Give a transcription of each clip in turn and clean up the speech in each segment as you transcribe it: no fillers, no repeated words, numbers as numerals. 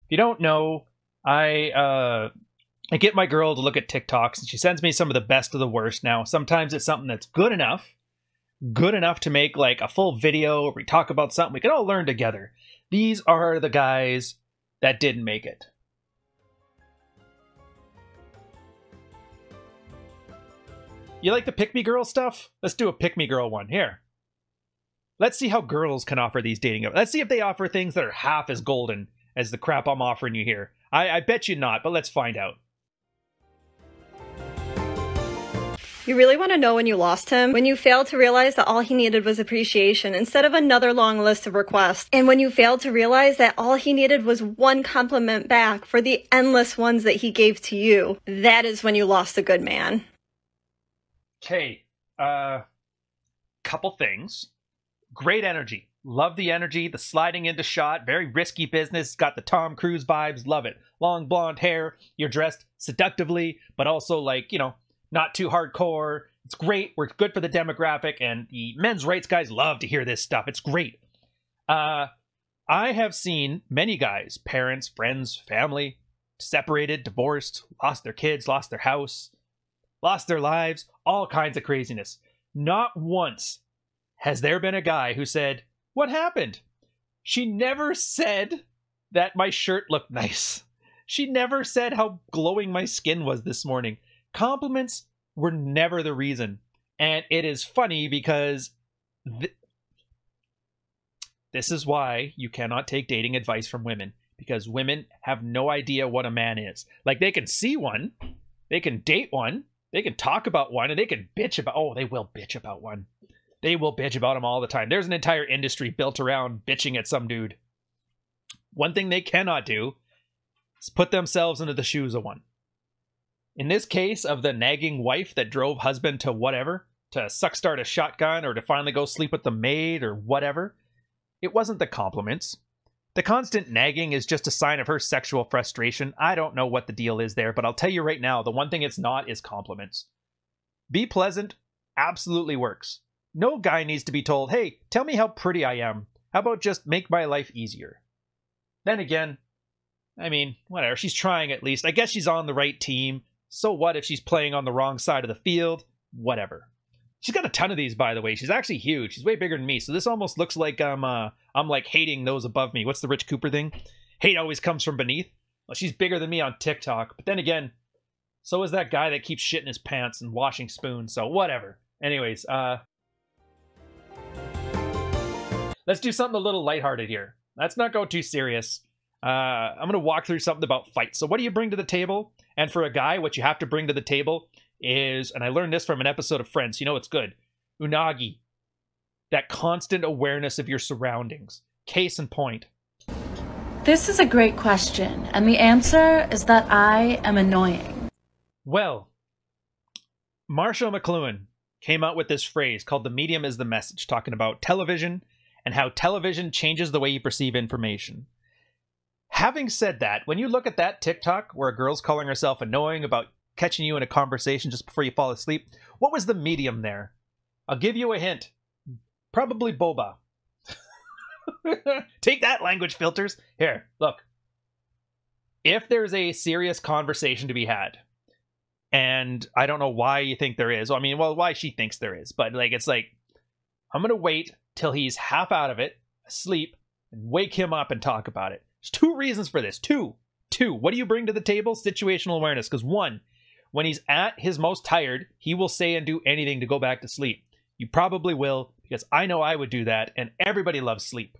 you don't know, I get my girl to look at TikToks, and she sends me some of the best of the worst. Now, sometimes it's something that's good enough to make like a full video where we talk about something we can all learn together. These are the guys that didn't make it. You like the pick-me girl stuff? Let's do a pick-me girl one. Here. Let's see how girls can offer these dating apps. Let's see if they offer things that are half as golden as the crap I'm offering you here. I bet you not, but let's find out. You really want to know when you lost him? When you failed to realize that all he needed was appreciation instead of another long list of requests. And when you failed to realize that all he needed was one compliment back for the endless ones that he gave to you. That is when you lost a good man. Okay, couple things. Great energy. Love the energy, the sliding into shot, very risky business, got the Tom Cruise vibes, love it. Long blonde hair, you're dressed seductively, but also like, you know, not too hardcore. It's great, we're good for the demographic, and the men's rights guys love to hear this stuff. It's great. I have seen many guys, parents, friends, family, separated, divorced, lost their kids, lost their house, lost their lives, all kinds of craziness. Not once has there been a guy who said, "What happened?" She never said that my shirt looked nice. She never said how glowing my skin was this morning. Compliments were never the reason. And it is funny because this is why you cannot take dating advice from women. Because women have no idea what a man is. Like, they can see one, they can date one, they can talk about one, and they can bitch about... Oh, they will bitch about one. They will bitch about him all the time. There's an entire industry built around bitching at some dude. One thing they cannot do is put themselves into the shoes of one. In this case of the nagging wife that drove husband to whatever, to suck start a shotgun or to finally go sleep with the maid or whatever, it wasn't the compliments. The constant nagging is just a sign of her sexual frustration. I don't know what the deal is there, but I'll tell you right now, the one thing it's not is compliments. Be pleasant absolutely works. No guy needs to be told, "Hey, tell me how pretty I am. How about just make my life easier?" Then again, I mean, whatever. She's trying at least. I guess she's on the right team. So what if she's playing on the wrong side of the field? Whatever. She's got a ton of these, by the way. She's actually huge. She's way bigger than me. So this almost looks like I'm like hating those above me. What's the Rich Cooper thing? Hate always comes from beneath. Well, she's bigger than me on TikTok. But then again, so is that guy that keeps shitting his pants and washing spoons. So whatever. Anyways, let's do something a little lighthearted here. Let's not go too serious. I'm going to walk through something about fights. So what do you bring to the table? And for a guy, what you have to bring to the table is, and I learned this from an episode of Friends, you know it's good, unagi. That constant awareness of your surroundings. Case in point. This is a great question, and the answer is that I am annoying. Well, Marshall McLuhan came out with this phrase called "the medium is the message," talking about television and how television changes the way you perceive information. Having said that, when you look at that TikTok where a girl's calling herself annoying about catching you in a conversation just before you fall asleep, what was the medium there? I'll give you a hint. Probably boba. Take that, language filters. Here, look. If there's a serious conversation to be had, and I don't know why you think there is. I mean, well, why she thinks there is. But like, it's like, I'm going to wait till he's half out of it, asleep, and wake him up and talk about it. There's two reasons for this. Two. What do you bring to the table? Situational awareness. Because one, when he's at his most tired, he will say and do anything to go back to sleep. You probably will, because I know I would do that, and everybody loves sleep.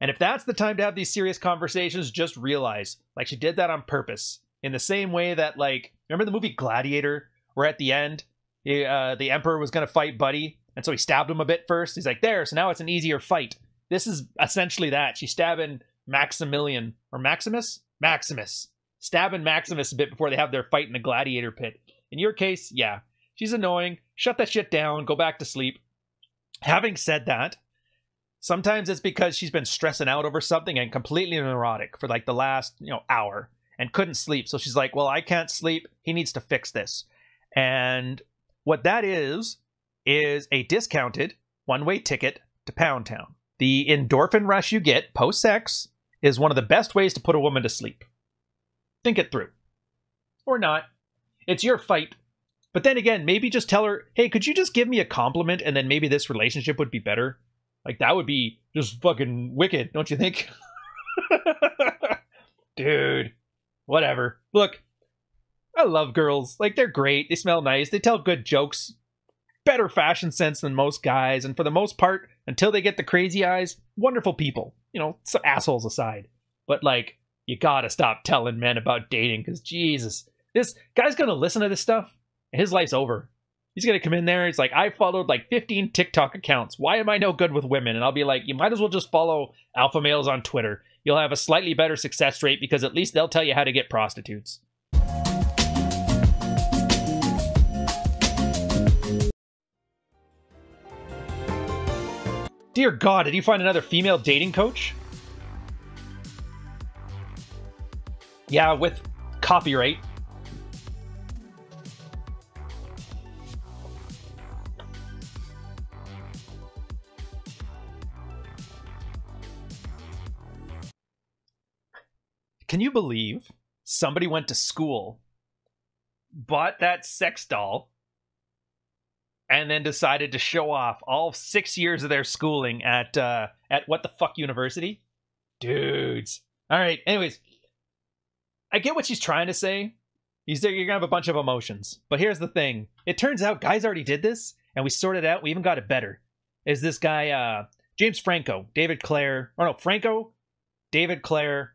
And if that's the time to have these serious conversations, just realize, like, she did that on purpose. In the same way that, like, remember the movie Gladiator, where at the end, the Emperor was going to fight Buddy, and so he stabbed him a bit first. He's like, there, so now it's an easier fight. This is essentially that. She's stabbing Maximilian, or Maximus? Maximus. Stabbing Maximus a bit before they have their fight in the gladiator pit. In your case, yeah. She's annoying. Shut that shit down. Go back to sleep. Having said that, sometimes it's because she's been stressing out over something and completely neurotic for like the last, hour and couldn't sleep. So she's like, well, I can't sleep. He needs to fix this. And what that is a discounted one-way ticket to Pound Town. The endorphin rush you get post-sex is one of the best ways to put a woman to sleep. Think it through. Or not. It's your fight. But then again, maybe just tell her, hey, could you just give me a compliment and then maybe this relationship would be better? Like, that would be just fucking wicked, don't you think? Dude. Whatever. Look, I love girls. Like, they're great. They smell nice. They tell good jokes. Better fashion sense than most guys. And for the most part, until they get the crazy eyes, wonderful people. You know, so assholes aside. But, like, you gotta stop telling men about dating, because, Jesus. This guy's gonna listen to this stuff, and his life's over. He's gonna come in there, he's like, I followed like 15 TikTok accounts. Why am I no good with women? And I'll be like, you might as well just follow alpha males on Twitter. You'll have a slightly better success rate because at least they'll tell you how to get prostitutes. Dear God, did you find another female dating coach? Yeah, with copyright. Can you believe somebody went to school, bought that sex doll, and then decided to show off all 6 years of their schooling at what the fuck university? Dudes. All right, anyways. I get what she's trying to say. You're going to have a bunch of emotions. But here's the thing. It turns out guys already did this, and we sorted it out. We even got it better. Is this guy, James Franco, David Clare, David Clare,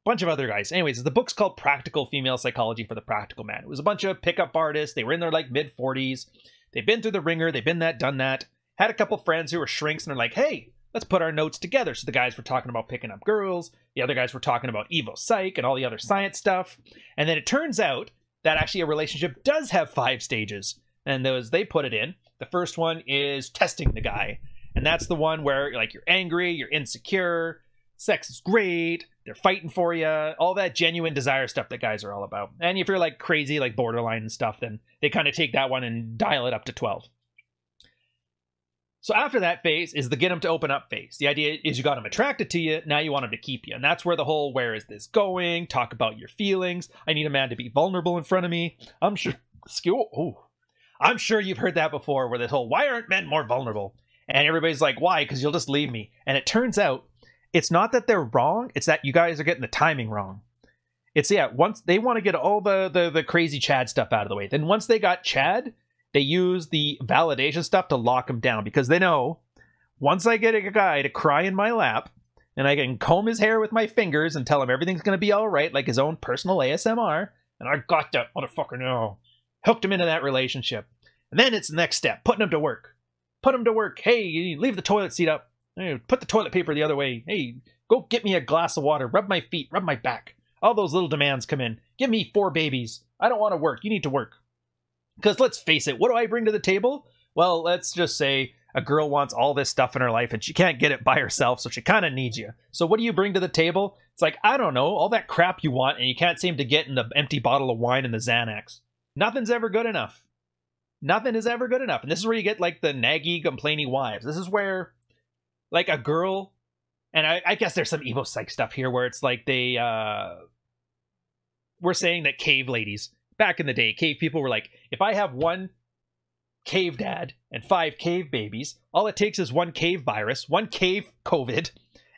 bunch of other guys. Anyways, the book's called Practical Female Psychology for the Practical Man. It was a bunch of pickup artists. They were in their like mid-40s. They've been through the ringer. They've been that, done that. Had a couple friends who were shrinks and they're like, hey, let's put our notes together. So the guys were talking about picking up girls. The other guys were talking about Evo Psych and all the other science stuff. And then it turns out that actually a relationship does have 5 stages. And those they put it in. The first one is testing the guy. And that's the one where like you're angry, you're insecure, sex is great, they're fighting for you, all that genuine desire stuff that guys are all about. And if you're like crazy, like borderline and stuff, then they kind of take that one and dial it up to 12. So after that phase is the get them to open up phase. The idea is you got them attracted to you, now you want them to keep you. And that's where the whole where is this going, talk about your feelings, I need a man to be vulnerable in front of me. I'm sure you've heard that before, where this whole why aren't men more vulnerable? And everybody's like, why? Because you'll just leave me. And it turns out it's not that they're wrong, it's that you guys are getting the timing wrong. It's, yeah, once they want to get all the crazy Chad stuff out of the way. Then once they got Chad, they use the validation stuff to lock him down. Because they know, once I get a guy to cry in my lap, and I can comb his hair with my fingers and tell him everything's going to be all right, like his own personal ASMR, and I got that motherfucker now. Hooked him into that relationship. And then it's the next step, putting him to work. Put him to work. Hey, leave the toilet seat up. Hey, put the toilet paper the other way. Hey, go get me a glass of water. Rub my feet. Rub my back. All those little demands come in. Give me 4 babies. I don't want to work. You need to work. Because let's face it, what do I bring to the table? Well, let's just say a girl wants all this stuff in her life and she can't get it by herself, so she kind of needs you. So what do you bring to the table? It's like, I don't know, all that crap you want and you can't seem to get in the empty bottle of wine and the Xanax. Nothing's ever good enough. Nothing is ever good enough. And this is where you get like the naggy, complaining wives. This is where like a girl, and I guess there's some Evo Psych stuff here where it's like they were saying that cave ladies, back in the day, cave people were like, if I have 1 cave dad and 5 cave babies, all it takes is 1 cave virus, 1 cave COVID,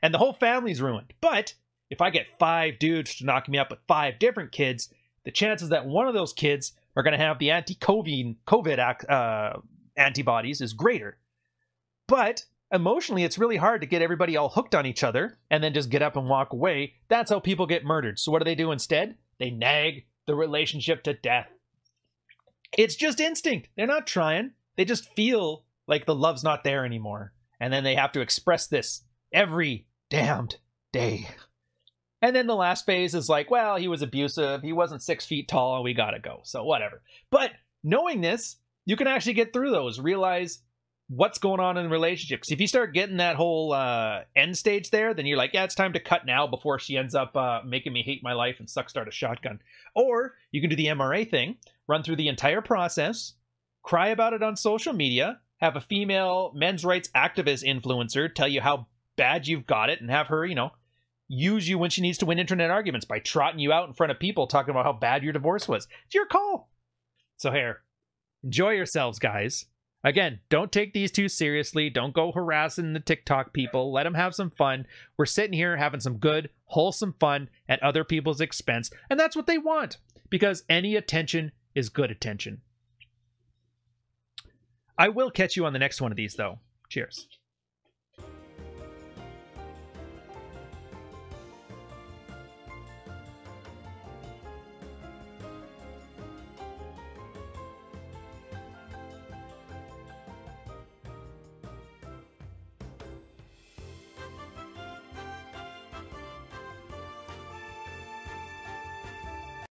and the whole family's ruined. But if I get 5 dudes to knock me up with 5 different kids, the chances that one of those kids are going to have the COVID antibodies is greater. But emotionally, it's really hard to get everybody all hooked on each other and then just get up and walk away. That's how people get murdered. So what do they do instead? They nag the relationship to death. It's just instinct. They're not trying. They just feel like the love's not there anymore. And then they have to express this every damned day. And then the last phase is like, well, he was abusive. He wasn't 6 feet tall. We gotta go. So whatever. But knowing this, you can actually get through those. Realize what's going on in the relationship. Because if you start getting that whole end stage there, then you're like, yeah, it's time to cut now before she ends up making me hate my life and suck start a shotgun. Or you can do the MRA thing, run through the entire process, cry about it on social media, have a female men's rights activist influencer tell you how bad you've got it, and have her, use you when she needs to win internet arguments by trotting you out in front of people talking about how bad your divorce was. It's your call. So here, enjoy yourselves, guys. Again, don't take these too seriously. Don't go harassing the TikTok people. Let them have some fun. We're sitting here having some good, wholesome fun at other people's expense. And that's what they want, because any attention is good attention. I will catch you on the next one of these, though. Cheers.